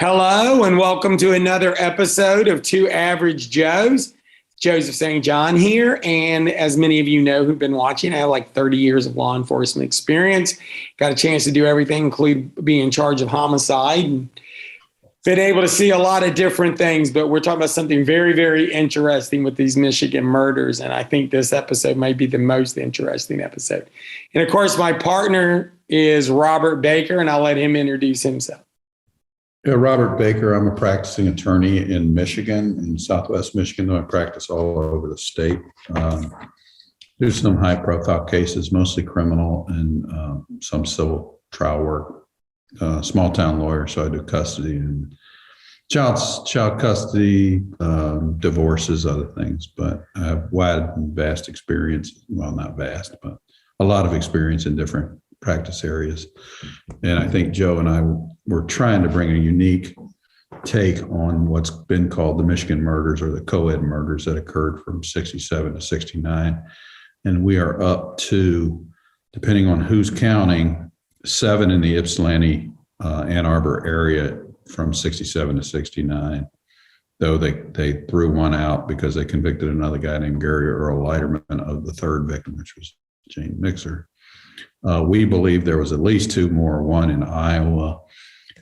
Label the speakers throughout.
Speaker 1: Hello and welcome to another episode of Two Average Joes. Joseph St. John here, and as many of you know who've been watching, I have like 30 years of law enforcement experience. Got a chance to do everything, include being in charge of homicide, and been able to see a lot of different things, but we're talking about something very, very interesting with these Michigan murders, and I think this episode might be the most interesting episode. And of course, my partner is Robert Baker, and I'll let him introduce himself.
Speaker 2: Yeah, Robert Baker. I'm a practicing attorney in Michigan, in Southwest Michigan, though I practice all over the state. Do some high-profile cases, mostly criminal, and some civil trial work. Small-town lawyer, so I do custody and child custody, divorces, other things. But I have wide and vast experience. Well, not vast, but a lot of experience in different practice areas. And I think Joe and I were trying to bring a unique take on what's been called the Michigan murders, or the co-ed murders that occurred from 67 to 69. And we are up to, depending on who's counting, 7 in the Ypsilanti, Ann Arbor area from 67 to 69. Though they threw one out because they convicted another guy named Gregory Leiterman of the third victim, which was Jane Mixer. We believe there was at least 2 more, one in Iowa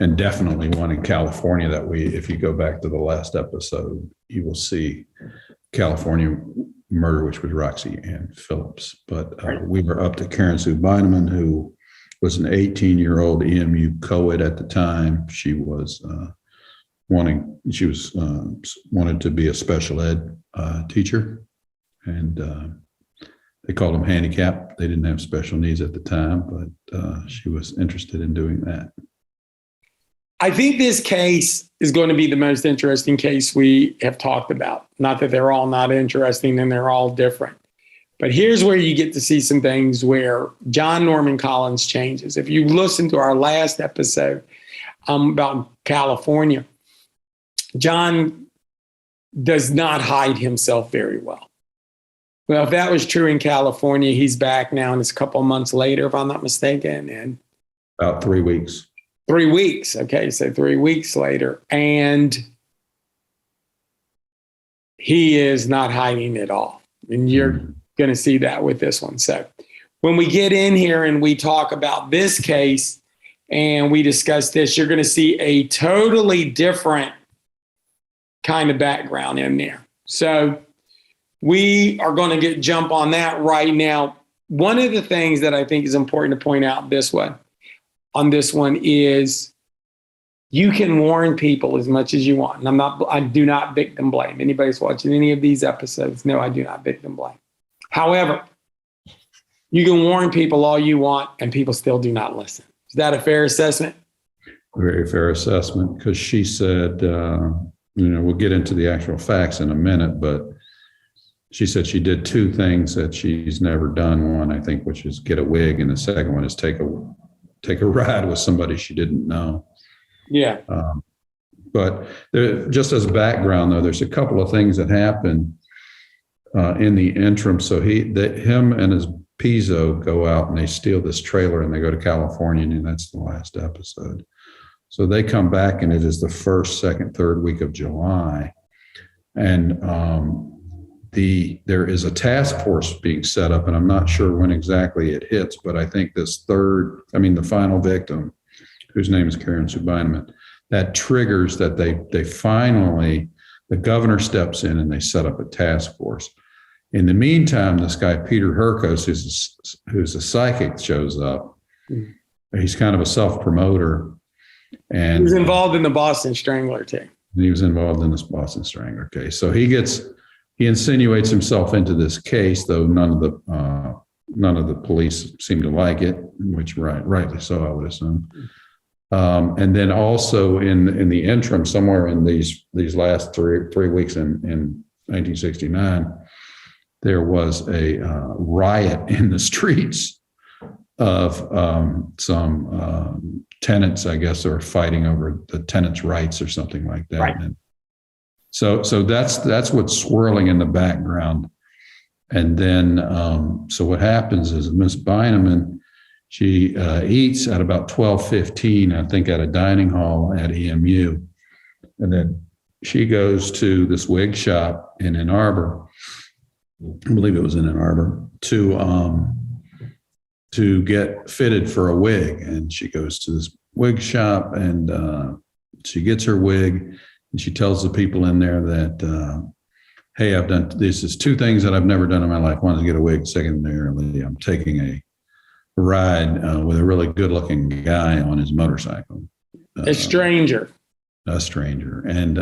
Speaker 2: and definitely one in California that if you go back to the last episode, you will see California murder, which was Roxy Ann Phillips. But we were up to Karen Sue Beineman, who was an 18-year-old EMU co-ed at the time. She was wanted to be a special ed teacher, and they called them handicapped. They didn't have special needs at the time, but she was interested in doing that.
Speaker 1: I think this case is going to be the most interesting case we have talked about. Not that they're all not interesting and they're all different. But here's where you get to see some things where John Norman Collins changes. If you listen to our last episode about California, John does not hide himself very well. Well, if that was true in California, he's back now, and it's a couple of months later, if I'm not mistaken. And
Speaker 2: about 3 weeks.
Speaker 1: 3 weeks. Okay, so 3 weeks later. And he is not hiding at all. And you're going to see that with this one. So when we get in here and we talk about this case and we discuss this, you're going to see a totally different kind of background in there. So we are going to jump on that right now. One of the things that I think is important to point out on this one is you can warn people as much as you want. And I do not victim blame. Anybody's watching any of these episodes, no, I do not victim blame. However, you can warn people all you want and people still do not listen. Is that a fair assessment?
Speaker 2: Very fair assessment, because she said, we'll get into the actual facts in a minute, but she said she did 2 things that she's never done. One, I think, which is get a wig, and the second one is take a ride with somebody she didn't know.
Speaker 1: Yeah.
Speaker 2: But just as a background, though, there's a couple of things that happen in the interim. So him and his Pizzo go out and they steal this trailer and they go to California, and that's the last episode. So they come back, and it is the 1st, 2nd, 3rd week of July, and there is a task force being set up, and I'm not sure when exactly it hits, but I think the final victim, whose name is Karen Sue Beineman, that triggers that they finally, the governor steps in and they set up a task force. In the meantime, this guy, Peter Herkos, who's a psychic, shows up. He's kind of a self-promoter. And
Speaker 1: he was involved in the Boston Strangler too.
Speaker 2: He was involved in this Boston Strangler case. So he insinuates himself into this case, though none of the police seem to like it, which rightly so, I would assume. And then also in the interim, somewhere in these last three weeks in 1969, there was a riot in the streets of some tenants, I guess, that were fighting over the tenants' rights or something like that.
Speaker 1: Right.
Speaker 2: And so that's what's swirling in the background. And then, so what happens is Miss Beineman, she eats at about 12:15, I think, at a dining hall at EMU. And then she goes to this wig shop in Ann Arbor. I believe it was in Ann Arbor to get fitted for a wig. And she goes to this wig shop and she gets her wig and she tells the people in there that, hey, I've done, this is two things that I've never done in my life. One is get a wig. Secondarily, I'm taking a ride with a really good looking guy on his motorcycle.
Speaker 1: A stranger.
Speaker 2: And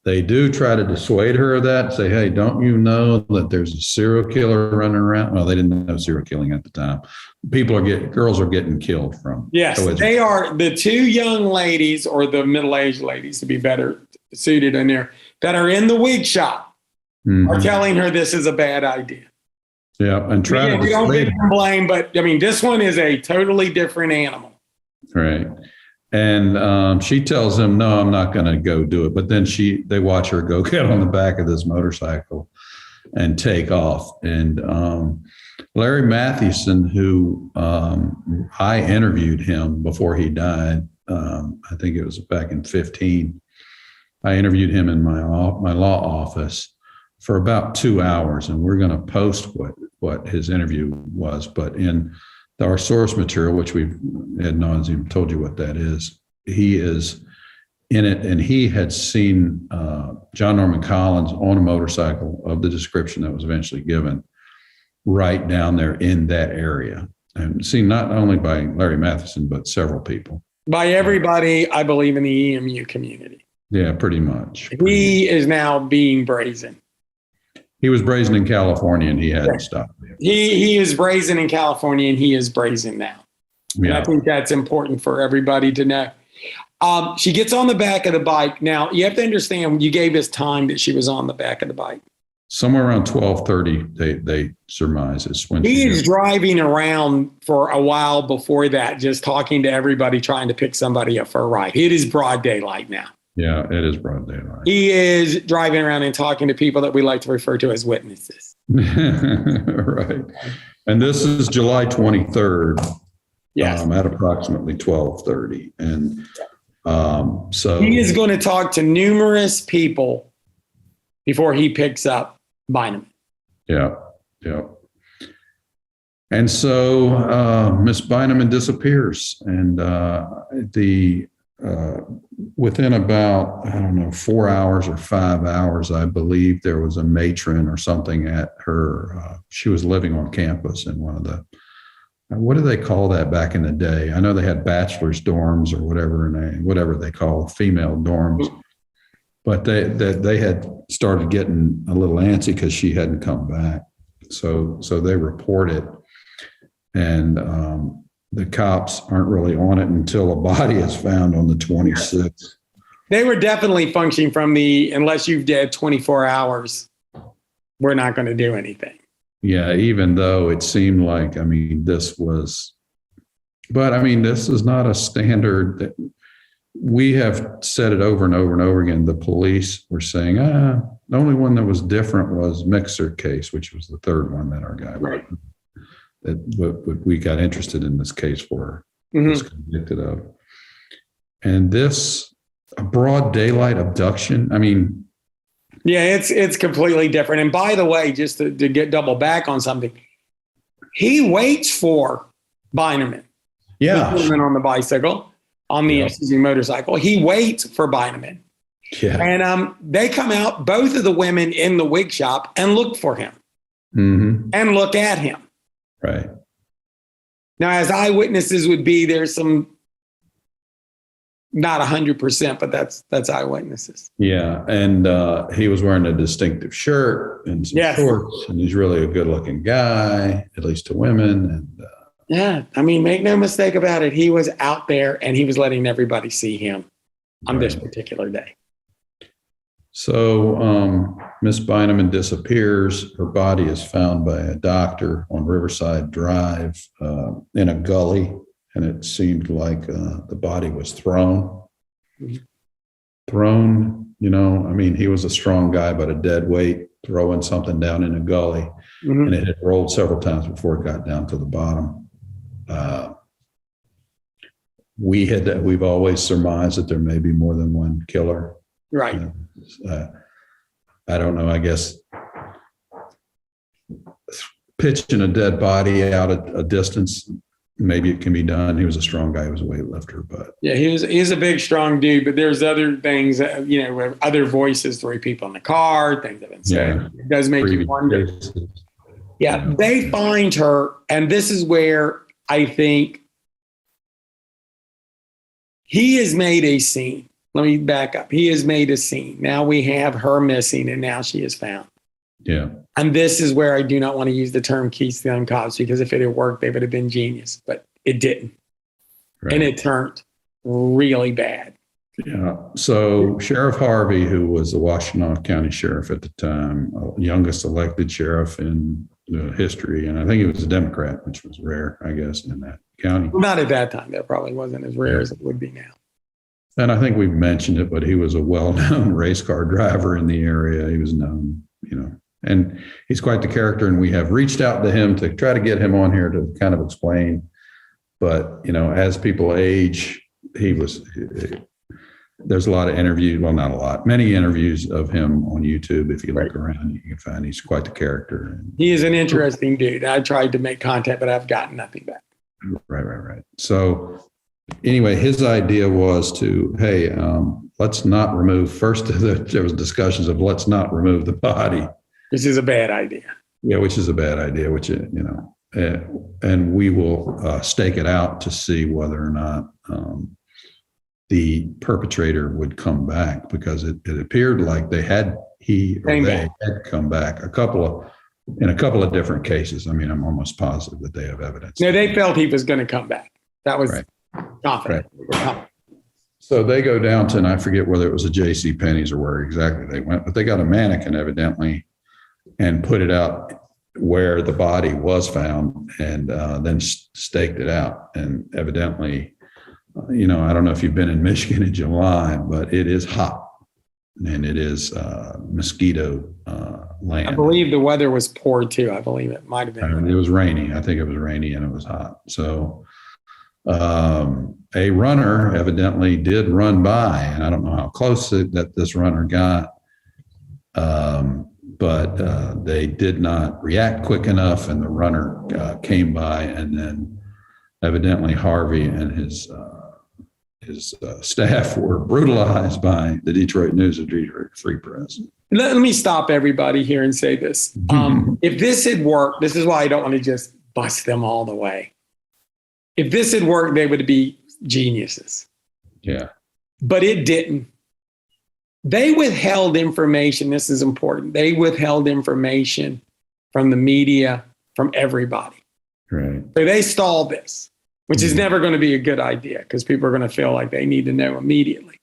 Speaker 2: they do try to dissuade her of that, say, hey, don't you know that there's a serial killer running around? Well, they didn't know serial killing at the time. Girls are getting killed from.
Speaker 1: Yes, they are the two young ladies, or the middle-aged ladies to be better suited in there, that are in the wig shop are telling her this is a bad idea.
Speaker 2: Yeah, and trying to
Speaker 1: we don't get them blame, but I mean, this one is a totally different animal.
Speaker 2: Right. And she tells him, no, I'm not going to go do it. But then they watch her go get on the back of this motorcycle and take off. And Larry Mathewson, who I interviewed him before he died, I think it was back in 2015. I interviewed him in my law office for about 2 hours, and we're going to post what his interview was. But in our source material, which we've ad nauseum told you what that is, he is in it, and he had seen John Norman Collins on a motorcycle of the description that was eventually given right down there in that area, and seen not only by Larry Mathewson, but several people. By
Speaker 1: everybody, I believe, in the EMU community.
Speaker 2: Yeah, pretty much.
Speaker 1: He is now being brazen.
Speaker 2: He was brazen in California, and he hadn't stopped.
Speaker 1: He is brazen in California, and he is brazen now. Yeah. And I think that's important for everybody to know. She gets on the back of the bike. Now, you have to understand, you gave us time that she was on the back of the bike.
Speaker 2: Somewhere around 12:30, they surmise is when
Speaker 1: he is driving around for a while before that, just talking to everybody, trying to pick somebody up for a ride. It is broad daylight now.
Speaker 2: Yeah, it is broad daylight.
Speaker 1: He is driving around and talking to people that we like to refer to as witnesses.
Speaker 2: Right. And this is July 23rd.
Speaker 1: Yes.
Speaker 2: At approximately 12:30. And so
Speaker 1: he is going to talk to numerous people before he picks up Beineman.
Speaker 2: Yeah. And so Miss Beineman disappears, and within about, 4 hours or 5 hours, I believe there was a matron or something at her. She was living on campus in one of the, what do they call that back in the day? I know they had bachelor's dorms or whatever they call female dorms, but they had started getting a little antsy because she hadn't come back. So they report it, and the cops aren't really on it until a body is found on the 26th.
Speaker 1: They were definitely functioning from unless you've dead 24 hours, we're not going to do anything.
Speaker 2: Yeah, even though it seemed like, this is not a standard that we have said it over and over and over again. The police were saying, the only one that was different was Mixer case, which was the third one that our guy wrote. That we got interested in this case for, was convicted of. And this, a broad daylight abduction,
Speaker 1: yeah, it's completely different. And by the way, just to get double back on something, he waits for Beineman.
Speaker 2: Yeah.
Speaker 1: On the bicycle, on the motorcycle. He waits for Beineman.
Speaker 2: Yeah.
Speaker 1: And they come out, both of the women in the wig shop, and look for him and look at him.
Speaker 2: Right.
Speaker 1: Now, as eyewitnesses would be, there's some, not 100%, but that's eyewitnesses.
Speaker 2: Yeah. And he was wearing a distinctive shirt and some shorts, and he's really a good looking guy, at least to women. And
Speaker 1: make no mistake about it. He was out there, and he was letting everybody see him on this particular day.
Speaker 2: So Miss Beineman disappears. Her body is found by a doctor on Riverside Drive in a gully, and it seemed like the body was thrown. Thrown, he was a strong guy, but a dead weight, throwing something down in a gully, and it had rolled several times before it got down to the bottom. we've always surmised that there may be more than one killer.
Speaker 1: Right.
Speaker 2: I don't know. I guess pitching a dead body out at a distance, maybe it can be done. He was a strong guy. He was a weightlifter, but
Speaker 1: yeah, he's a big, strong dude. But there's other things that, other voices, 3 people in the car, things have been said.
Speaker 2: Yeah.
Speaker 1: It does make you wonder.
Speaker 2: Cases.
Speaker 1: Yeah, they find her, and this is where I think he has made a scene. Let me back up. He has made a scene. Now we have her missing, and now she is found.
Speaker 2: Yeah.
Speaker 1: And this is where I do not want to use the term Keystone Cops, because if it had worked, they would have been genius, but it didn't.
Speaker 2: Right.
Speaker 1: And it turned really bad.
Speaker 2: Yeah. So Sheriff Harvey, who was the Washtenaw County Sheriff at the time, youngest elected sheriff in history, and I think he was a Democrat, which was rare, I guess, in that county.
Speaker 1: Well, not at that time. That probably wasn't as rare as it would be now.
Speaker 2: And I think we've mentioned it, but he was a well-known race car driver in the area. He was known, and he's quite the character. And we have reached out to him to try to get him on here to kind of explain. But, as people age, there's a lot of interviews. Well, not a lot, many interviews of him on YouTube. If you look around, you can find he's quite the character.
Speaker 1: He is an interesting dude. I tried to make contact, but I've gotten nothing back.
Speaker 2: Right. So anyway, his idea was to, hey, let's not remove, there was discussions of let's not remove the body.
Speaker 1: Which is a bad idea.
Speaker 2: Yeah, which is a bad idea, and we will stake it out to see whether or not the perpetrator would come back, because it appeared like they had come back in a couple of different cases. I mean, I'm almost positive that they have evidence.
Speaker 1: No, they felt he was going to come back. That was confident.
Speaker 2: Right. So they go down to, and I forget whether it was a J.C. Penney's or where exactly they went, but they got a mannequin evidently and put it out where the body was found, and then staked it out. And evidently, I don't know if you've been in Michigan in July, but it is hot, and it is mosquito land.
Speaker 1: I believe the weather was poor too. I believe it might have been.
Speaker 2: It was rainy. I think it was rainy and it was hot. So a runner evidently did run by, and I don't know how close that this runner got, but they did not react quick enough, and the runner came by, and then evidently Harvey and his staff were brutalized by the Detroit News of Detroit Free Press.
Speaker 1: Let me stop everybody here and say this. If this had worked, this is why I don't want to just bust them all the way. If this had worked, they would be geniuses.
Speaker 2: Yeah.
Speaker 1: But it didn't. They withheld information. This is important. They withheld information from the media, from everybody.
Speaker 2: Right.
Speaker 1: So they stalled this, which is never going to be a good idea, because people are going to feel like they need to know immediately.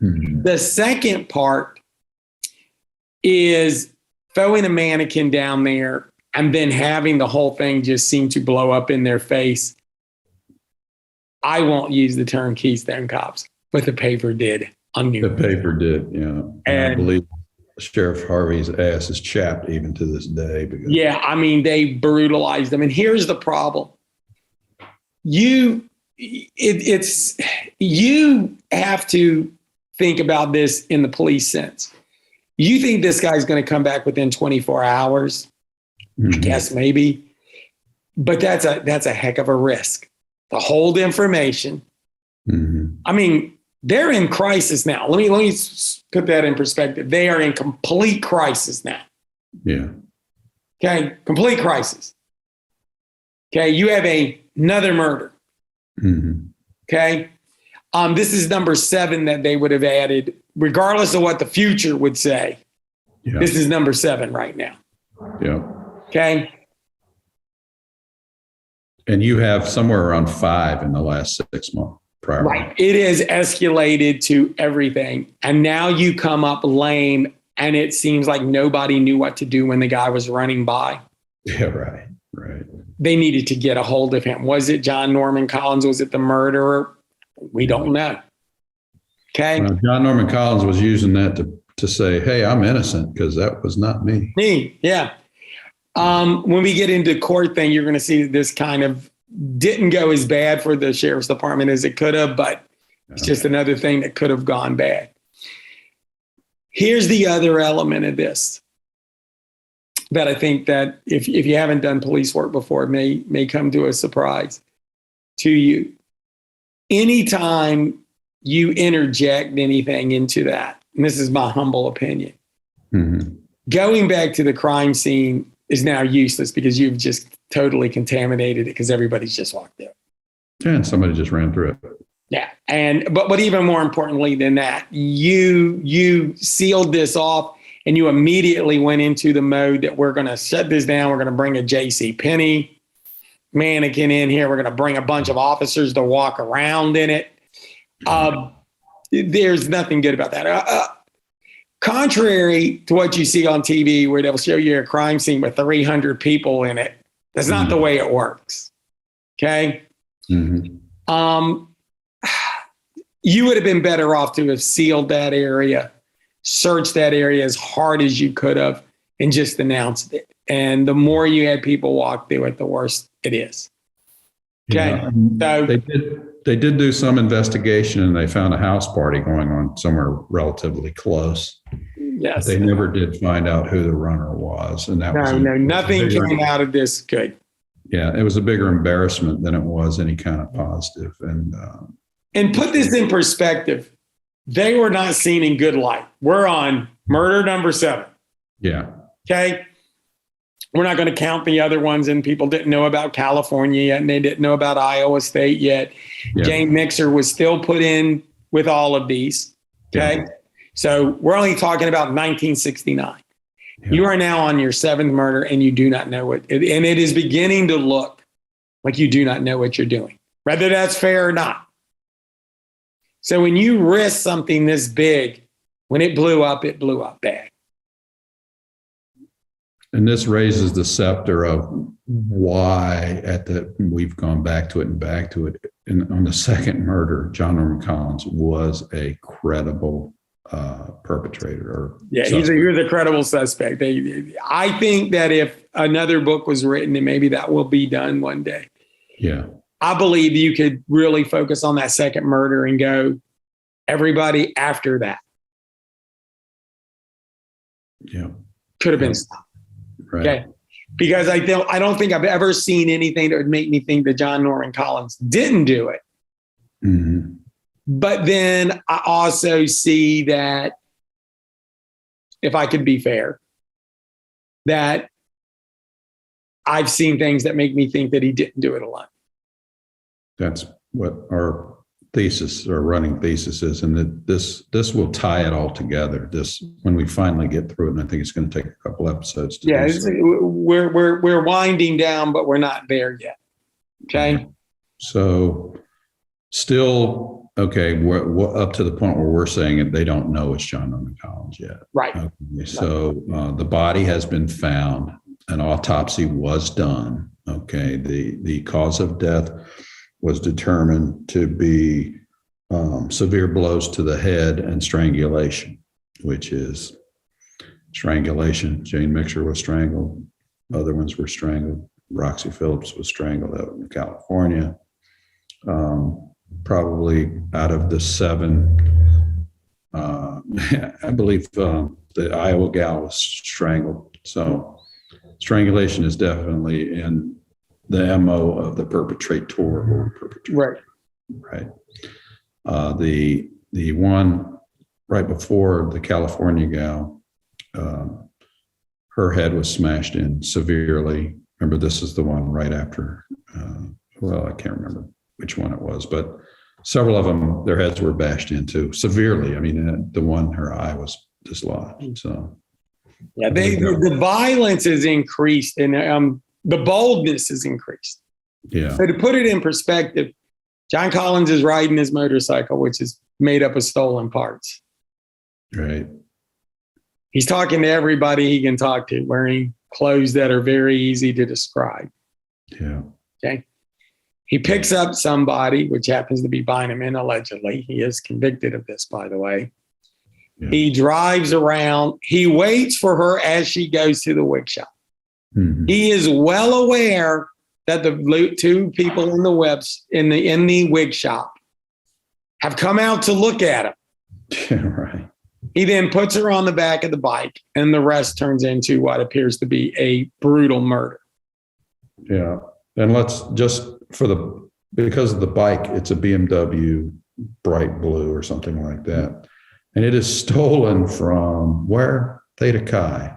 Speaker 1: Mm-hmm. The second part is throwing a mannequin down there and then having the whole thing just seem to blow up in their face. I won't use the term Keystone Cops, but the paper did.
Speaker 2: The paper did, yeah. And I believe Sheriff Harvey's ass is chapped even to this day. Because
Speaker 1: they brutalized them. And here's the problem. You have to think about this in the police sense. You think this guy's going to come back within 24 hours? Mm-hmm. I guess maybe. But that's a heck of a risk to hold information. Mm-hmm. I mean, they're in crisis now. Let me put that in perspective. They are in complete crisis now.
Speaker 2: Yeah.
Speaker 1: Okay. Complete crisis. Okay. You have another murder. Mm-hmm. Okay. This is number 7 that they would have added, regardless of what the future would say. Yeah. This is number 7 right now.
Speaker 2: Yeah.
Speaker 1: Okay.
Speaker 2: And you have somewhere around 5 in the last 6 months.
Speaker 1: Right. It is escalated to everything. And now you come up lame, and it seems like nobody knew what to do when the guy was running by.
Speaker 2: Yeah, right.
Speaker 1: They needed to get a hold of him. Was it John Norman Collins? Was it the murderer? We don't know. Okay.
Speaker 2: Well, John Norman Collins was using that to say, hey, I'm innocent, because that was not me.
Speaker 1: Yeah. When we get into court thing, you're going to see this kind of didn't go as bad for the sheriff's department as it could have, but it's just another thing that could have gone bad. Here's the other element of this that I think that if you haven't done police work before, it may come to a surprise to you. Anytime you interject anything into that, and this is my humble opinion, going back to the crime scene is now useless because you've just totally contaminated it because everybody's just walked there.
Speaker 2: And somebody just ran through it.
Speaker 1: Yeah. But even more importantly than that, you sealed this off and you immediately went into the mode that we're going to shut this down. We're going to bring a JCPenney mannequin in here. We're going to bring a bunch of officers to walk around in it. There's nothing good about that. Contrary to what you see on TV where they'll show you a crime scene with 300 people in it, that's not the way it works. Okay. You would have been better off to have sealed that area, searched that area as hard as you could have, and just announced it. And the more you had people walk through it, the worse it is. Okay.
Speaker 2: Yeah.
Speaker 1: So
Speaker 2: They did do some investigation and they found a house party going on somewhere relatively close.
Speaker 1: yes,
Speaker 2: They never did find out who the runner was. And that was
Speaker 1: nothing came out of this good.
Speaker 2: Yeah, it was a bigger embarrassment than it was any kind of positive.
Speaker 1: And put this in perspective, they were not seen in good light. We're on murder number 7.
Speaker 2: Yeah.
Speaker 1: Okay. We're not going to count the other ones, and people didn't know about California yet, and they didn't know about Iowa State yet.
Speaker 2: Yeah.
Speaker 1: Jane Mixer was still put in with all of these. Okay.
Speaker 2: Yeah.
Speaker 1: So we're only talking about 1969.
Speaker 2: Yeah.
Speaker 1: You are now on your 7th murder and you do not know it. And it is beginning to look like you do not know what you're doing, whether that's fair or not. So when you risk something this big, when it blew up bad.
Speaker 2: And this raises the scepter of why we've gone back to it and back to it. And on the second murder, John Norman Collins was a credible perpetrator.
Speaker 1: He was a credible suspect. I think that if another book was written, and maybe that will be done one day.
Speaker 2: Yeah.
Speaker 1: I believe you could really focus on that second murder and go, everybody after that.
Speaker 2: Yeah.
Speaker 1: Could have been stopped.
Speaker 2: Right.
Speaker 1: Okay. Because I don't think I've ever seen anything that would make me think that John Norman Collins didn't do it.
Speaker 2: Mm-hmm.
Speaker 1: But then I also see that, if I could be fair, that I've seen things that make me think that he didn't do it alone.
Speaker 2: That's what our thesis or running thesis is. And that this will tie it all together. This, when we finally get through it, and I think it's going to take a couple episodes to do so.
Speaker 1: We're winding down, but we're not there yet. Okay.
Speaker 2: So still, okay, we're up to the point where we're saying that they don't know it's John Norman Collins yet.
Speaker 1: Right.
Speaker 2: Okay. So the body has been found. An autopsy was done. Okay. The cause of death was determined to be severe blows to the head and strangulation, which is strangulation. Jane Mixer was strangled. Other ones were strangled. Roxy Phillips was strangled out in California. Probably out of the 7, I believe the Iowa gal was strangled. So strangulation is definitely in the MO of the perpetrator or perpetrator.
Speaker 1: Right.
Speaker 2: Right. The one right before the California gal, her head was smashed in severely. Remember, this is the one right after, I can't remember which one it was, but several of them, their heads were bashed into severely. I mean, the one, her eye was dislodged. So,
Speaker 1: yeah, the violence is increased and the boldness is increased.
Speaker 2: Yeah.
Speaker 1: So to put it in perspective, John Collins is riding his motorcycle, which is made up of stolen parts.
Speaker 2: Right.
Speaker 1: He's talking to everybody he can talk to, wearing clothes that are very easy to describe.
Speaker 2: Yeah.
Speaker 1: Okay. He picks up somebody, which happens to be Beineman, allegedly. He is convicted of this, by the way. Yeah. He drives around. He waits for her as she goes to the wig shop. Mm-hmm. He is well aware that the two people in the in the wig shop have come out to look at him.
Speaker 2: Yeah, right.
Speaker 1: He then puts her on the back of the bike, and the rest turns into what appears to be a brutal murder.
Speaker 2: Yeah. And let's just because of the bike, it's a BMW bright blue or something like that. And it is stolen from where? Theta Chi.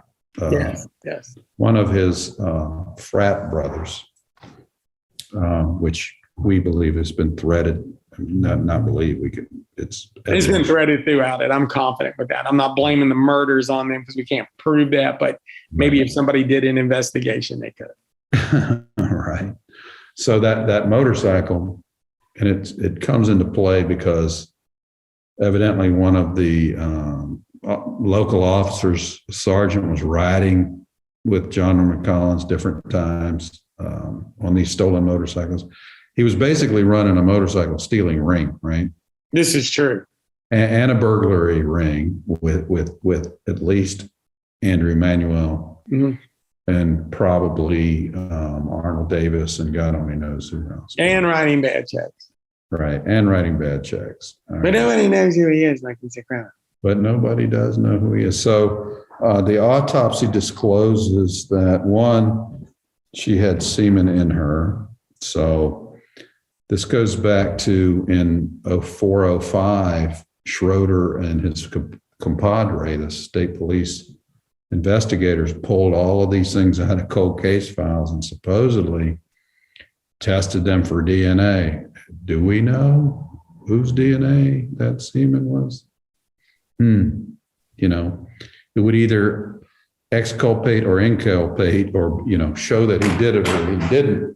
Speaker 1: Yes.
Speaker 2: One of his frat brothers, which we believe has been threaded. Not believe we could. It's
Speaker 1: been threaded throughout it. I'm confident with that. I'm not blaming the murders on them because we can't prove that, but maybe if somebody did an investigation, they could.
Speaker 2: Right. So that motorcycle, and it comes into play because evidently one of the local officers, sergeant, was riding with John Norman Collins different times on these stolen motorcycles. He was basically running a motorcycle stealing ring, right?
Speaker 1: This is true.
Speaker 2: And a burglary ring with at least Andrew Manuel and probably Arnold Davis, and God only knows who else.
Speaker 1: And writing bad checks.
Speaker 2: Right, and writing bad checks.
Speaker 1: But nobody knows who he is, like he's a criminal.
Speaker 2: But nobody does know who he is. So the autopsy discloses that, one, she had semen in her. So this goes back to in 0405, Schroeder and his compadre, the state police investigators, pulled all of these things out of cold case files and supposedly tested them for DNA. Do we know whose DNA that semen was? You know, it would either exculpate or inculpate or, show that he did it or he didn't.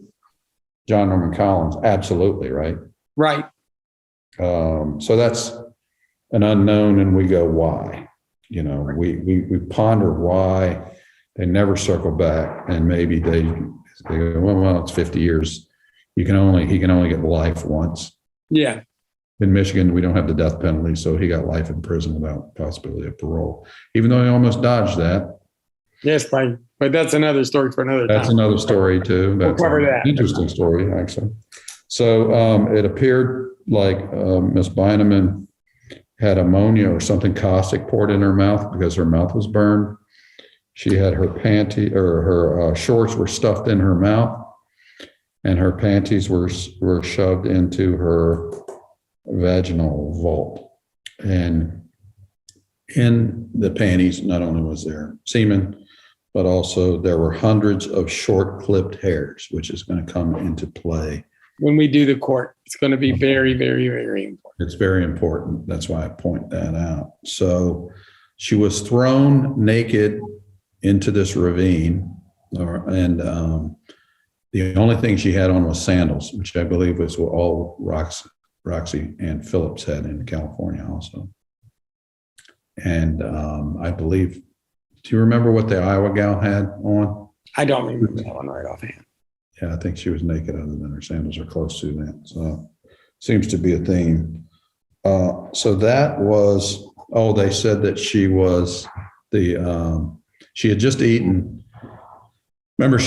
Speaker 2: John Norman Collins, absolutely, right?
Speaker 1: Right.
Speaker 2: So that's an unknown, and we go, why? We ponder why they never circle back, and maybe they go, well, it's 50 years. He can only get life once. Yeah. In Michigan, we don't have the death penalty, so he got life in prison without possibility of parole, even though he almost dodged that.
Speaker 1: Yes, but that's another story for another time.
Speaker 2: That's another story too. That's
Speaker 1: we'll cover that.
Speaker 2: Interesting story, actually. So it appeared like Miss Beineman had ammonia or something caustic poured in her mouth because her mouth was burned. She had her her shorts were stuffed in her mouth, and her panties were shoved into her vaginal vault. And in the panties, not only was there semen, but also there were hundreds of short clipped hairs, which is going to come into play.
Speaker 1: When we do the court, it's going to be very, very, very important.
Speaker 2: It's very important. That's why I point that out. So she was thrown naked into this ravine, and the only thing she had on was sandals, which I believe was what all Roxy and Phillips had in California also. And I believe, do you remember what the Iowa gal had on?
Speaker 1: I don't remember that one right offhand.
Speaker 2: Yeah, I think she was naked other than her sandals are close to that. So seems to be a theme. So that was, they said that she was she had just eaten. Remember,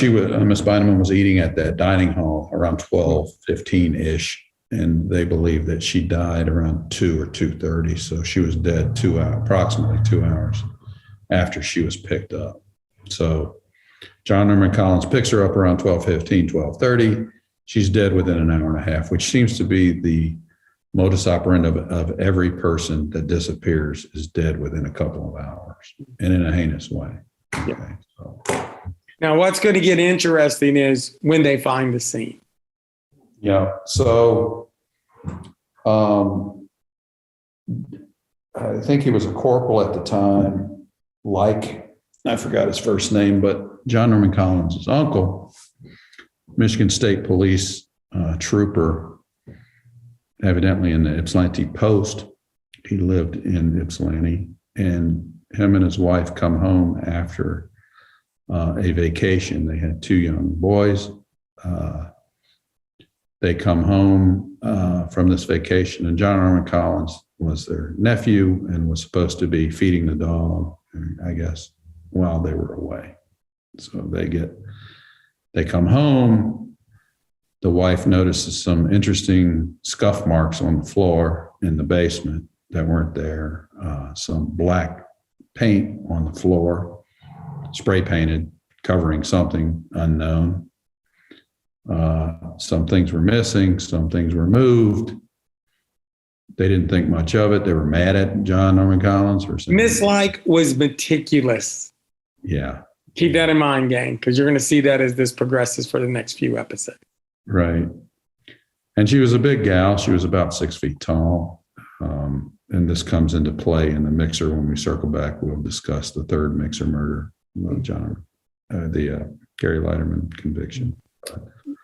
Speaker 2: Miss Beineman was eating at that dining hall around 12:15-ish. And they believe that she died around 2 or 2:30. So she was dead approximately 2 hours after she was picked up. So John Norman Collins picks her up around 12:15, 12:30. She's dead within an hour and a half, which seems to be the modus operandi of every person that disappears, is dead within a couple of hours and in a heinous way. Okay, so.
Speaker 1: Now, what's going to get interesting is when they find the scene.
Speaker 2: Yeah. So I think he was a corporal at the time, I forgot his first name, but John Norman Collins' uncle, Michigan State Police trooper, evidently in the Ypsilanti post. He lived in Ypsilanti, and him and his wife come home after a vacation. They had 2 young boys. They come home from this vacation, and John Norman Collins was their nephew and was supposed to be feeding the dog, I guess, while they were away. So they come home. the wife notices some interesting scuff marks on the floor in the basement that weren't there. Some black paint on the floor, spray painted, covering something unknown. Some things were missing, some things were moved. They didn't think much of it. They were mad at John Norman Collins or something.
Speaker 1: Miss Like was meticulous.
Speaker 2: Yeah.
Speaker 1: Keep that in mind, gang, because you're going to see that as this progresses for the next few episodes.
Speaker 2: Right. And she was a big gal. She was about 6 feet tall. And this comes into play in the mixer. When we circle back, we'll discuss the third mixer murder of Gary Leiterman conviction.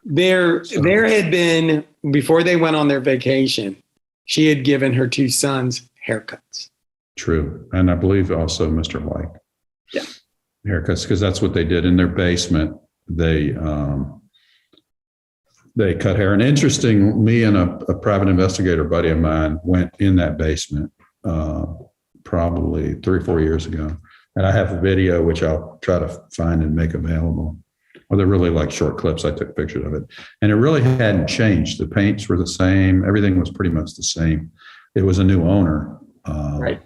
Speaker 1: There had been, before they went on their vacation, she had given her two sons haircuts.
Speaker 2: True. And I believe also Mr. Like.
Speaker 1: Yeah.
Speaker 2: Haircuts, because that's what they did in their basement. They cut hair. And interesting, me and a private investigator buddy of mine went in that basement probably 3 or 4 years ago. And I have a video, which I'll try to find and make available. Well, they're really like short clips. I took pictures of it. And it really hadn't changed. The paints were the same. Everything was pretty much the same. It was a new owner.
Speaker 1: Right.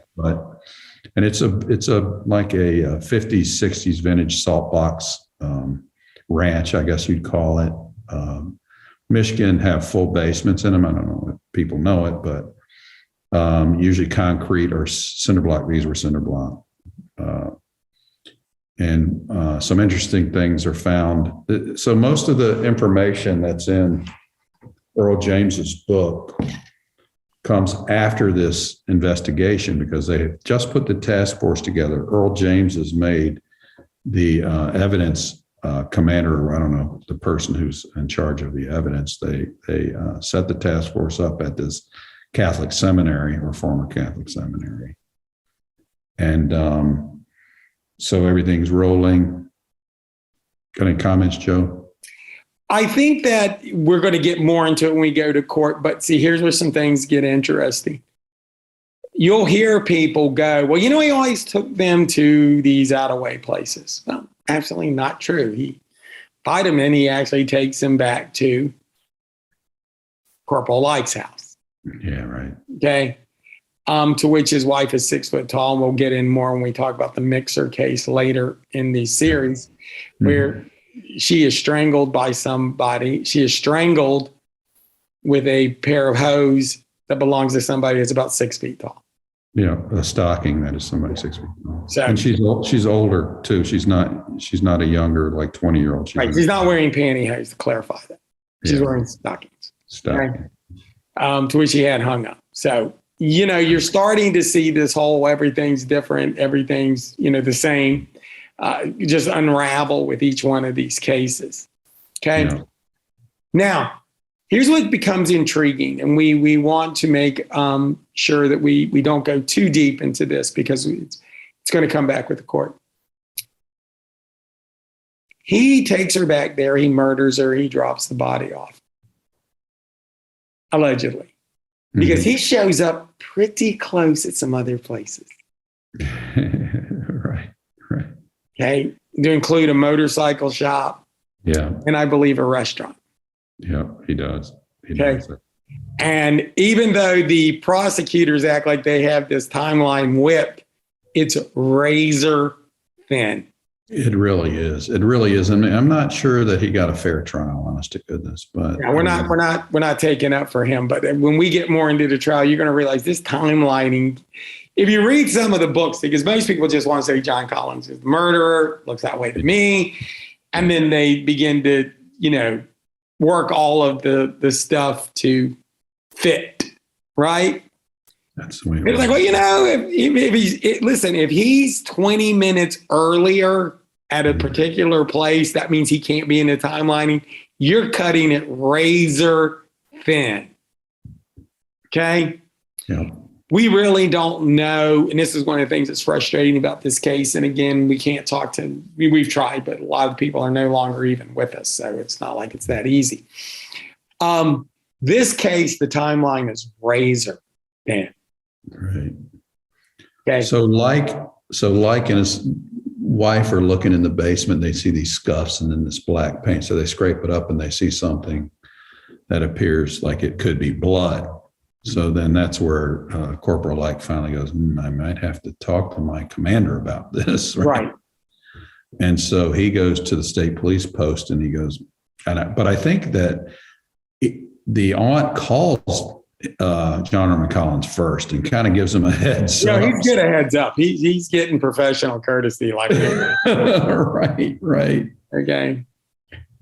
Speaker 2: And it's like a 50s, 60s vintage salt box ranch, I guess you'd call it. Michigan have full basements in them. I don't know if people know it, but usually concrete or cinder block. These were cinder block. And some interesting things are found. So most of the information that's in Earl James's book comes after this investigation, because they have just put the task force together. Earl James has made the evidence commander, or I don't know, the person who's in charge of the evidence. They set the task force up at this Catholic seminary, or former Catholic seminary. And so everything's rolling. Got any comments, Joe?
Speaker 1: I think that we're going to get more into it when we go to court. But see, here's where some things get interesting. You'll hear people go, well, he always took them to these out-of-way places. Well, absolutely not true. Beineman, he actually takes them back to Corporal Like's house.
Speaker 2: Yeah, right.
Speaker 1: Okay. To which his wife is 6 foot tall. And we'll get in more when we talk about the mixer case later in the series, where she is strangled by somebody. She is strangled with a pair of hose that belongs to somebody that's about 6 feet tall.
Speaker 2: Yeah, a stocking that is somebody 6 feet tall.
Speaker 1: So,
Speaker 2: and she's older too. She's not a younger, like 20-year-old.
Speaker 1: She's not wearing pantyhose, to clarify that. She's wearing stockings.
Speaker 2: Stocking.
Speaker 1: Okay? To which she had hung up. So, you're starting to see this whole everything's different, everything's, the same, just unravel with each one of these cases. Okay.
Speaker 2: Yeah.
Speaker 1: Now, here's what becomes intriguing. And we want to make sure that we don't go too deep into this, because it's going to come back with the court. He takes her back there. He murders her. He drops the body off. Allegedly. Because he shows up pretty close at some other places.
Speaker 2: Right.
Speaker 1: Okay. To include a motorcycle shop.
Speaker 2: Yeah.
Speaker 1: And I believe a restaurant.
Speaker 2: Yeah, he does. He
Speaker 1: Okay.
Speaker 2: does.
Speaker 1: And even though the prosecutors act like they have this timeline whipped, it's razor thin.
Speaker 2: It really is. It really is. I mean, I'm not sure that he got a fair trial, honest to goodness. But
Speaker 1: yeah, we're not taking up for him. But when we get more into the trial, you're going to realize this timelining. If you read some of the books, because most people just want to say John Collins is the murderer, looks that way to me, and then they begin to, work all of the stuff to fit, right?
Speaker 2: That's the way
Speaker 1: It's like, well, if he's 20 minutes earlier at a particular place, that means he can't be in the timelining. You're cutting it razor thin. Okay?
Speaker 2: Yeah.
Speaker 1: We really don't know. And this is one of the things that's frustrating about this case. And again, we can't talk to, we've tried, but a lot of people are no longer even with us. So it's not like it's that easy. This case, the timeline is razor thin.
Speaker 2: Right.
Speaker 1: Okay.
Speaker 2: So like and his wife are looking in the basement, they see these scuffs and then this black paint. So they scrape it up and they see something. that appears like it could be blood. So then that's where Corporal Like finally goes, I might have to talk to my commander about this.
Speaker 1: Right.
Speaker 2: And so he goes to the state police post and he goes, but I think that the aunt calls John Norman Collins first and kind of gives him a heads up.
Speaker 1: Yeah, he's good a heads up. He's getting professional courtesy like
Speaker 2: that. Right.
Speaker 1: Okay.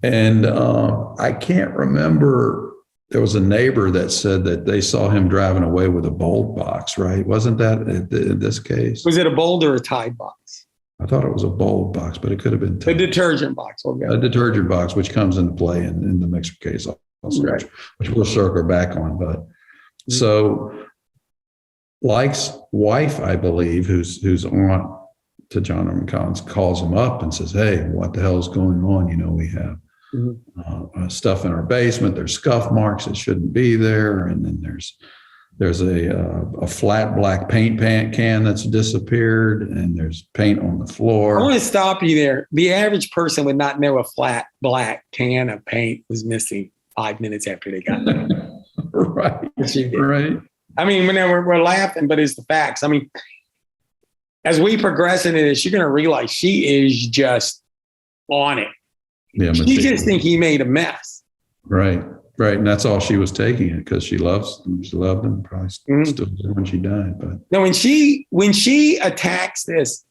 Speaker 2: And I can't remember. There was a neighbor that said that they saw him driving away with a Bold box, right? Wasn't that in this case?
Speaker 1: Was it a Bold or a Tide box?
Speaker 2: I thought it was a Bold box, but it could have been
Speaker 1: a detergent box.
Speaker 2: A detergent box, which comes into play in the mixer case also,
Speaker 1: right.
Speaker 2: which we'll circle back on. But so Like's wife, I believe, who's aunt to John Norman Collins, calls him up and says, "Hey, what the hell is going on? We have stuff in our basement. There's scuff marks that shouldn't be there, and then there's a flat black paint can that's disappeared, and there's paint on the floor."
Speaker 1: I want to stop you there. The average person would not know a flat black can of paint was missing 5 minutes after they got there.
Speaker 2: Right. Right.
Speaker 1: I mean, we're laughing, but it's the facts. I mean, as we progress into this, you're going to realize she is just on it.
Speaker 2: Yeah,
Speaker 1: she just think he made a mess.
Speaker 2: Right. Right. And that's all she was taking it because she loved him, probably still did when she died. But
Speaker 1: no, when she attacks this,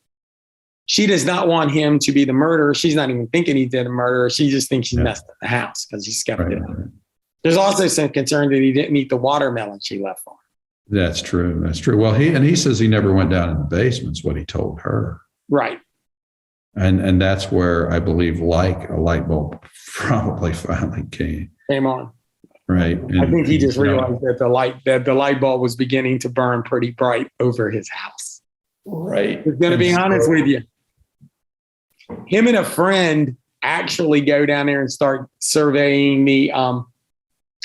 Speaker 1: she does not want him to be the murderer. She's not even thinking he did a murder. She just thinks he messed up the house because he's scuffed it. Right. There's also some concern that he didn't eat the watermelon she left for him. That's
Speaker 2: true. That's true. Well, he says he never went down in the basement, is what he told her.
Speaker 1: Right.
Speaker 2: And that's where I believe a light bulb probably finally came
Speaker 1: on.
Speaker 2: Right. And
Speaker 1: I think he just realized that the light bulb was beginning to burn pretty bright over his house.
Speaker 2: Right.
Speaker 1: I'm going to be honest with you. Him and a friend actually go down there and start surveying the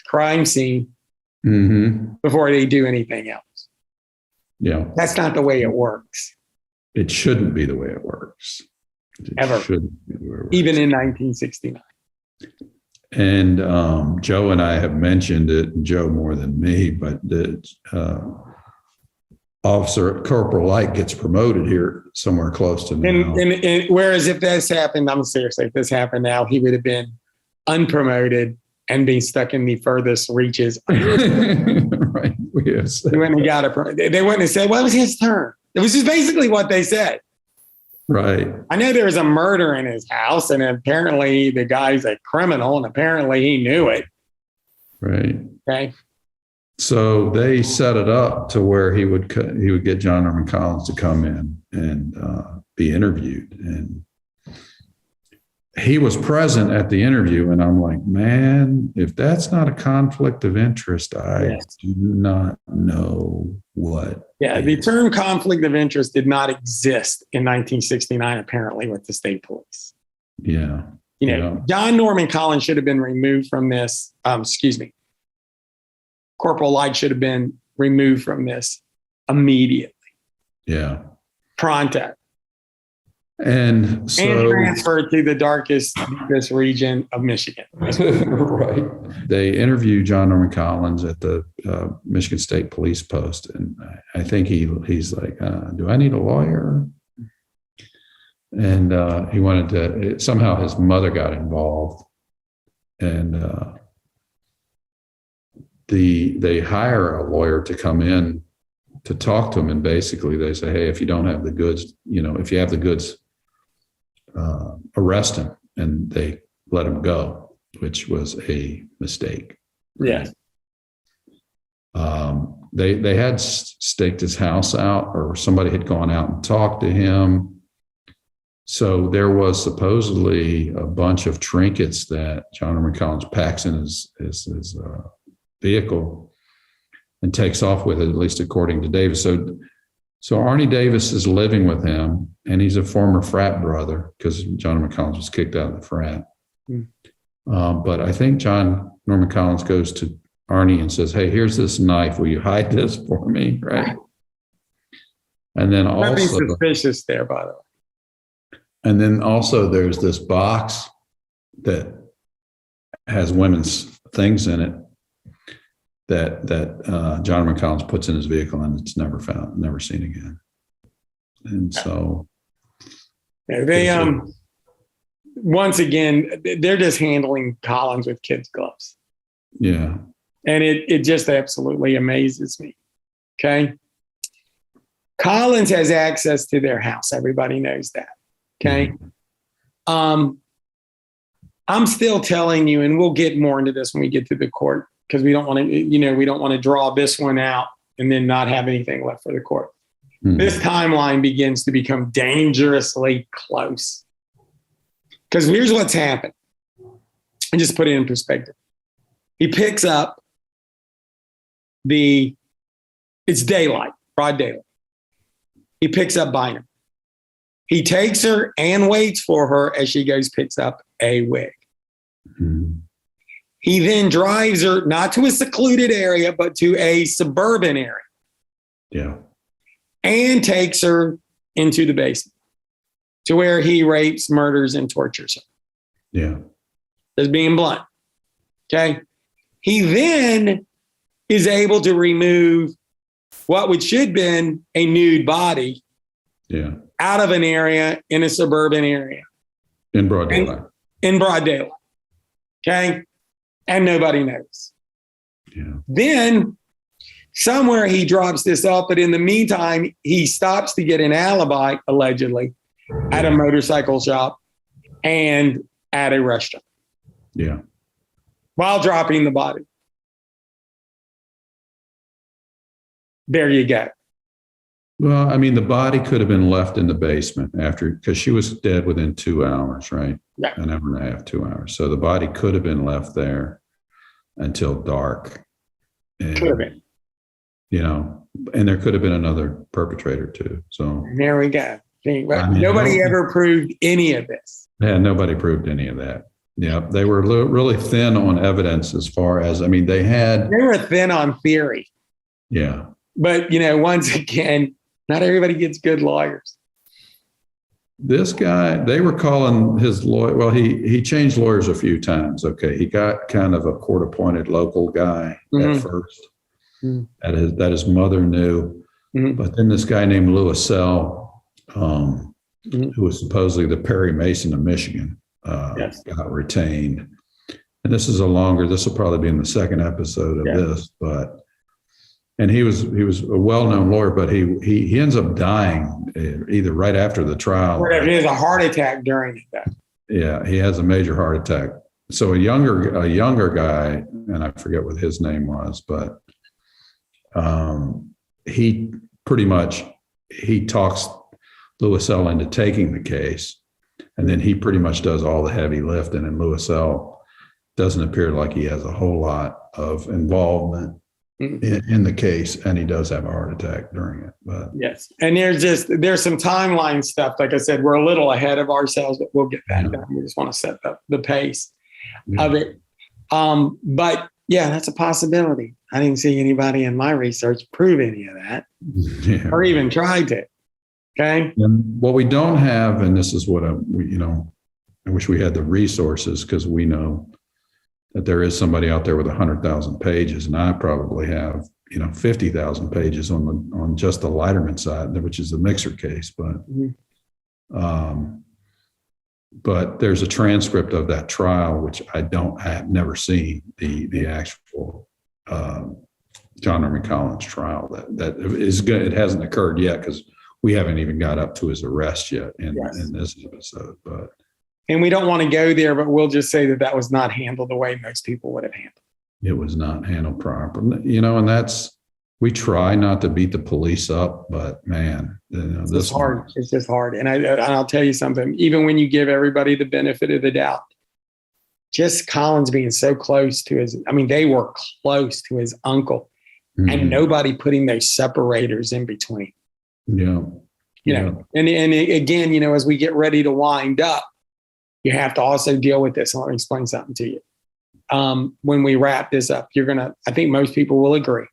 Speaker 1: crime scene before they do anything else.
Speaker 2: Yeah.
Speaker 1: That's not the way it works.
Speaker 2: It shouldn't be the way it works.
Speaker 1: Ever. Even in 1969.
Speaker 2: And Joe and I have mentioned it, Joe more than me, but the Officer Corporal Light gets promoted here somewhere close to now.
Speaker 1: And whereas if this happened, I'm serious, if this happened now, he would have been unpromoted and being stuck in the furthest reaches.
Speaker 2: Right. Yes.
Speaker 1: They wouldn't have got it. They wouldn't have said, well, it was his turn. It was just basically what they said.
Speaker 2: Right.
Speaker 1: I know there was a murder in his house, and apparently the guy's a criminal, and apparently he knew it.
Speaker 2: Right.
Speaker 1: Okay.
Speaker 2: So they set it up to where he would get John Norman Collins to come in and be interviewed, and he was present at the interview. And I'm like, man, if that's not a conflict of interest, I do not know what.
Speaker 1: Yeah, the term conflict of interest did not exist in 1969, apparently, with the state police.
Speaker 2: Yeah.
Speaker 1: John Norman Collins should have been removed from this. Corporal Light should have been removed from this immediately.
Speaker 2: Yeah.
Speaker 1: Pronto.
Speaker 2: And
Speaker 1: transferred to the darkest region of Michigan.
Speaker 2: Right. They interviewed John Norman Collins at the Michigan State Police Post, and I think he's like, "Do I need a lawyer?" And he wanted to. Somehow his mother got involved, and they hire a lawyer to come in to talk to him, and basically they say, "Hey, if you don't have the goods, if you have the goods, arrest him," and they let him go, which was a mistake.
Speaker 1: Yes.
Speaker 2: They had staked his house out, or somebody had gone out and talked to him. So there was supposedly a bunch of trinkets that John Norman Collins packs in his vehicle and takes off with it, at least according to Davis. So Arnie Davis is living with him, and he's a former frat brother because John Norman Collins was kicked out of the frat. But I think John Norman Collins goes to Arnie and says, "Hey, here's this knife. Will you hide this for me?" Right. And then
Speaker 1: nothing suspicious there, by the way.
Speaker 2: And then also there's this box that has women's things in it that John Norman Collins puts in his vehicle, and it's never found, never seen again. And so
Speaker 1: they once again, they're just handling Collins with kids' gloves.
Speaker 2: Yeah.
Speaker 1: And it just absolutely amazes me. Okay. Collins has access to their house. Everybody knows that. Okay. I'm still telling you, and we'll get more into this when we get to the court, because we don't want to draw this one out and then not have anything left for the court. This timeline begins to become dangerously close. Because here's what's happened. And just put it in perspective. He picks up it's daylight, broad daylight. He picks up Beineman. He takes her and waits for her as she picks up a wig. He then drives her not to a secluded area, but to a suburban area.
Speaker 2: Yeah.
Speaker 1: And takes her into the basement to where he rapes, murders, and tortures her.
Speaker 2: Yeah.
Speaker 1: Just being blunt. Okay. He then is able to remove what should have been a nude body out of an area in a suburban area.
Speaker 2: In broad daylight.
Speaker 1: In broad daylight. Okay. And nobody knows.
Speaker 2: Yeah.
Speaker 1: Then somewhere he drops this off, but in the meantime, he stops to get an alibi, allegedly, at a motorcycle shop and at a restaurant.
Speaker 2: Yeah.
Speaker 1: While dropping the body. There you go.
Speaker 2: Well, I mean, the body could have been left in the basement because she was dead within 2 hours, right?
Speaker 1: Yeah.
Speaker 2: An hour and a half, 2 hours. So the body could have been left there until dark. And,
Speaker 1: could have been.
Speaker 2: And there could have been another perpetrator too. So
Speaker 1: there we go. Nobody ever proved any of this.
Speaker 2: Yeah, nobody proved any of that. Yeah, they were really thin on evidence as far as, they
Speaker 1: were thin on theory.
Speaker 2: Yeah.
Speaker 1: But, once again, not everybody gets good lawyers.
Speaker 2: This guy, they were calling his lawyer. Well, he changed lawyers a few times. Okay. He got kind of a court-appointed local guy at first that his mother knew. But then this guy named Louis Sell, who was supposedly the Perry Mason of Michigan, got retained. And this will probably be in the second episode of this, and he was a well-known lawyer, but he ends up dying either right after the trial.
Speaker 1: He has a heart attack during it.
Speaker 2: Yeah, he has a major heart attack. So a younger guy, and I forget what his name was, but he talks Louis L. into taking the case, and then he pretty much does all the heavy lifting, and Louis L. doesn't appear like he has a whole lot of involvement in the case, and he does have a heart attack during it. But
Speaker 1: yes, and there's some timeline stuff. Like I said, we're a little ahead of ourselves, but we'll get that done. We just want to set the pace of it. But yeah, that's a possibility. I didn't see anybody in my research prove any of that, or even tried to. Okay.
Speaker 2: And what we don't have, and this is what I wish we had the resources, because we know that there is somebody out there with 100,000 pages, and I probably have 50,000 pages on just the Leiterman side, which is the Mixer case. But there's a transcript of that trial, which I have never seen the actual John Norman Collins trial. That is good. It hasn't occurred yet because we haven't even got up to his arrest yet in this episode. But.
Speaker 1: And we don't want to go there, but we'll just say that was not handled the way most people would have handled.
Speaker 2: It was not handled properly, and we try not to beat the police up, but man, this is
Speaker 1: hard. It's just hard. And I'll tell you something, even when you give everybody the benefit of the doubt, just Collins being so close to they were close to his uncle, and nobody putting those separators in between.
Speaker 2: Yeah.
Speaker 1: And again, as we get ready to wind up, you have to also deal with this. Let me explain something to you. When we wrap this up, I think most people will agree.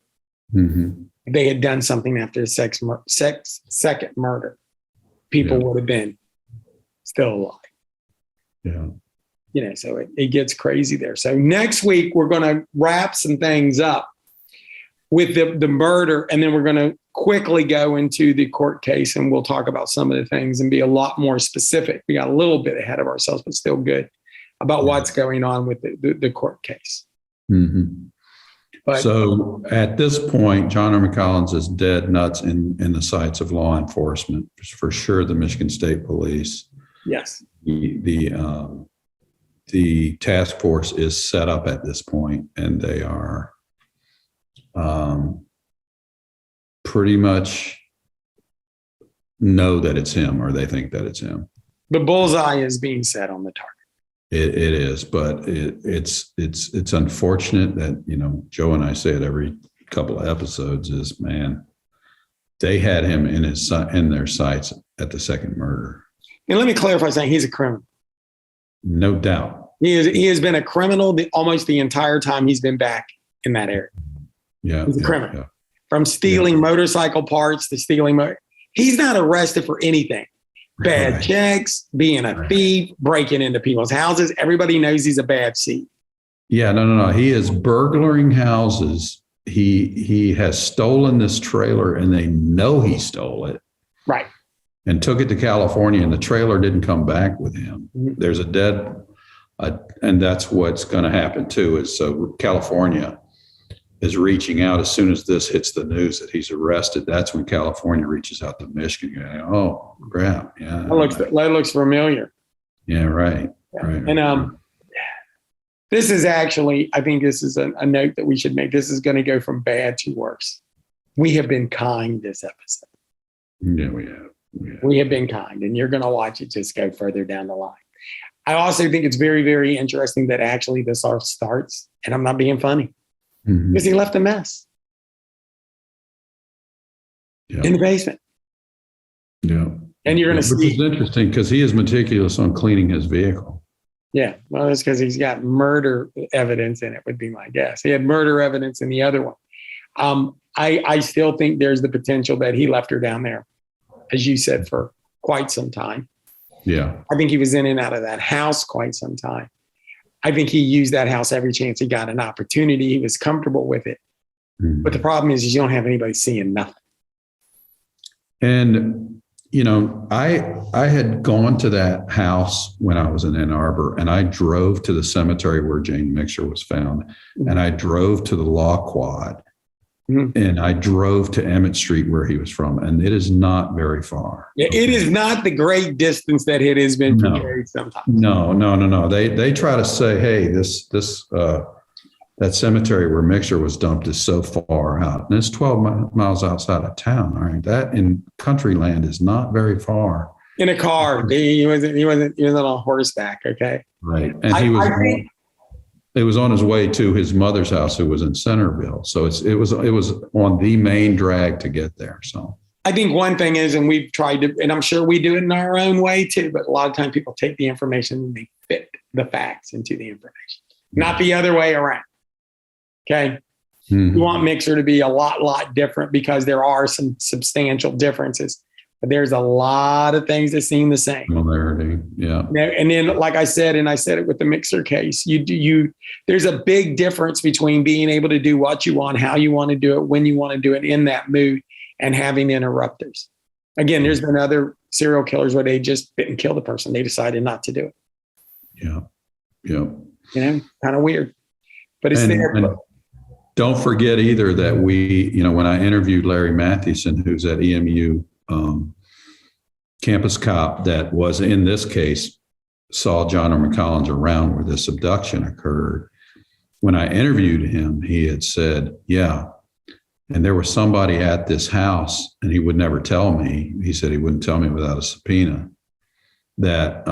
Speaker 1: If they had done something after the second murder, people would have been still alive.
Speaker 2: Yeah.
Speaker 1: So it gets crazy there. So next week, we're going to wrap some things up with the murder, and then we're going to quickly go into the court case, and we'll talk about some of the things and be a lot more specific. We got a little bit ahead of ourselves, but still good about what's going on with the court case.
Speaker 2: Mm-hmm.
Speaker 1: But,
Speaker 2: so at this point, John Norman Collins is dead nuts in the sights of law enforcement, for sure. The Michigan State Police.
Speaker 1: Yes.
Speaker 2: The task force is set up at this point, and they are pretty much know that it's him, or they think that it's him.
Speaker 1: The bullseye is being set on the target.
Speaker 2: It is, but it's unfortunate that, Joe and I say it every couple of episodes is, man, they had him in their sights at the second murder. And
Speaker 1: let me clarify something. He's a criminal.
Speaker 2: No doubt.
Speaker 1: He has been a criminal almost the entire time he's been back in that area.
Speaker 2: Yeah.
Speaker 1: He's a criminal. Yeah. From stealing motorcycle parts to stealing he's not arrested for anything. Bad checks, being a thief, breaking into people's houses. Everybody knows he's a bad thief.
Speaker 2: Yeah, no. He is burglaring houses. He has stolen this trailer, and they know he stole it.
Speaker 1: Right.
Speaker 2: And took it to California, and the trailer didn't come back with him. Mm-hmm. There's a dead, and that's what's going to happen too. Is so California is reaching out as soon as this hits the news that he's arrested. That's when California reaches out to Michigan. Oh, crap! Yeah,
Speaker 1: that looks familiar.
Speaker 2: Yeah, right.
Speaker 1: Yeah. Right. And this is actually, I think this is a note that we should make. This is going to go from bad to worse. We have been kind this episode.
Speaker 2: Yeah, we have.
Speaker 1: We have been kind, and you're going to watch it just go further down the line. I also think it's very, very interesting that actually this all starts, and I'm not being funny, because he left a mess in the basement.
Speaker 2: Yeah.
Speaker 1: And you're going to see.
Speaker 2: Which is interesting because he is meticulous on cleaning his vehicle.
Speaker 1: Yeah. Well, it's because he's got murder evidence in it, would be my guess. He had murder evidence in the other one. I still think there's the potential that he left her down there, as you said, for quite some time.
Speaker 2: Yeah.
Speaker 1: I think he was in and out of that house quite some time. I think he used that house every chance he got an opportunity. He was comfortable with it. Mm-hmm. But the problem is you don't have anybody seeing nothing.
Speaker 2: And, I had gone to that house when I was in Ann Arbor, and I drove to the cemetery where Jane Mixer was found. Mm-hmm. And I drove to the Law Quad. Mm-hmm. And I drove to Emmett Street where he was from, and it is not very far.
Speaker 1: Yeah, it is not the great distance that it has been portrayed sometimes.
Speaker 2: No. They try to say, hey, that cemetery where Mixer was dumped is so far out, and it's 12 miles outside of town. All right, that in country land is not very far.
Speaker 1: In a car, he wasn't on horseback. Okay,
Speaker 2: right, and it was on his way to his mother's house, who was in Centerville. So it was on the main drag to get there. So
Speaker 1: I think one thing is, and we've tried to, and I'm sure we do it in our own way too, but a lot of times people take the information and they fit the facts into the information, not the other way around. Okay. Mm-hmm. You want Mixer to be a lot different because there are some substantial differences. But there's a lot of things that seem the same.
Speaker 2: Similarity, yeah.
Speaker 1: And then, like I said, and I said it with the Mixer case, there's a big difference between being able to do what you want, how you want to do it, when you want to do it, in that mood, and having interrupters. Again, there's been other serial killers where they just didn't kill the person; they decided not to do it.
Speaker 2: Yeah.
Speaker 1: Kind of weird, but it's there.
Speaker 2: And don't forget either that when I interviewed Larry Mathewson, who's at EMU. Campus cop that was in this case saw John Norman Collins around where this abduction occurred. When I interviewed him, he had said, yeah, and there was somebody at this house, and he would never tell me. He said he wouldn't tell me without a subpoena, that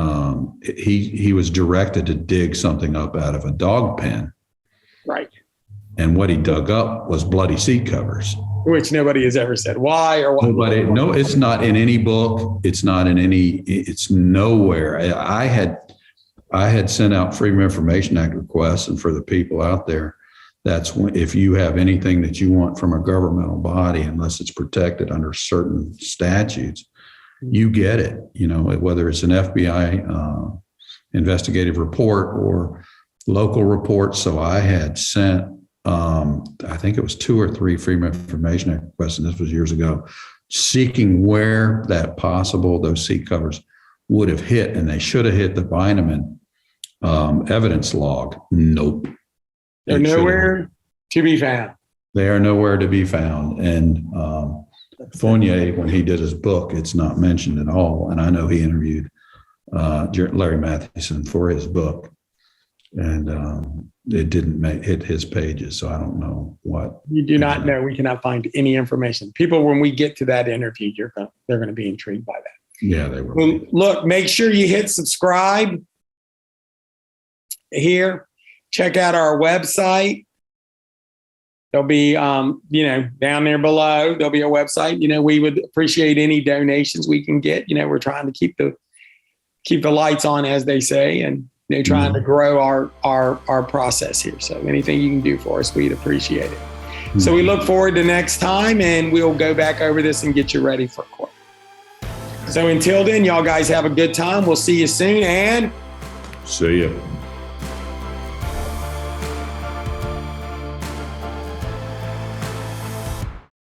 Speaker 2: he was directed to dig something up out of a dog pen.
Speaker 1: Right.
Speaker 2: And what he dug up was bloody seat covers.
Speaker 1: Which nobody has ever said why or what.
Speaker 2: No, it's not in any book. It's nowhere. I had sent out Freedom of Information Act requests, and for the people out there, that's when, if you have anything that you want from a governmental body, unless it's protected under certain statutes, you get it. Whether it's an FBI investigative report or local report. So I had sent, I think it was 2 or 3 Freedom of Information Act requests, and this was years ago, seeking where that possible, those seat covers would have hit, and they should have hit the Beineman evidence log. Nope.
Speaker 1: They're nowhere to be found.
Speaker 2: They are nowhere to be found. And Fournier, when he did his book, it's not mentioned at all. And I know he interviewed Larry Mathewson for his book, and it didn't hit his pages. So I don't know what.
Speaker 1: You do not know. We cannot find any information. People, when we get to that interview, they're going to be intrigued by that.
Speaker 2: Yeah, they were.
Speaker 1: Well, look, make sure you hit subscribe here. Check out our website. There'll be, down there below, there'll be a website. We would appreciate any donations we can get. We're trying to keep the lights on, as they say, and trying to grow our process here. So anything you can do for us, we'd appreciate it. So we look forward to next time, and we'll go back over this and get you ready for court. So until then, y'all guys have a good time. We'll see you soon, and
Speaker 2: see you.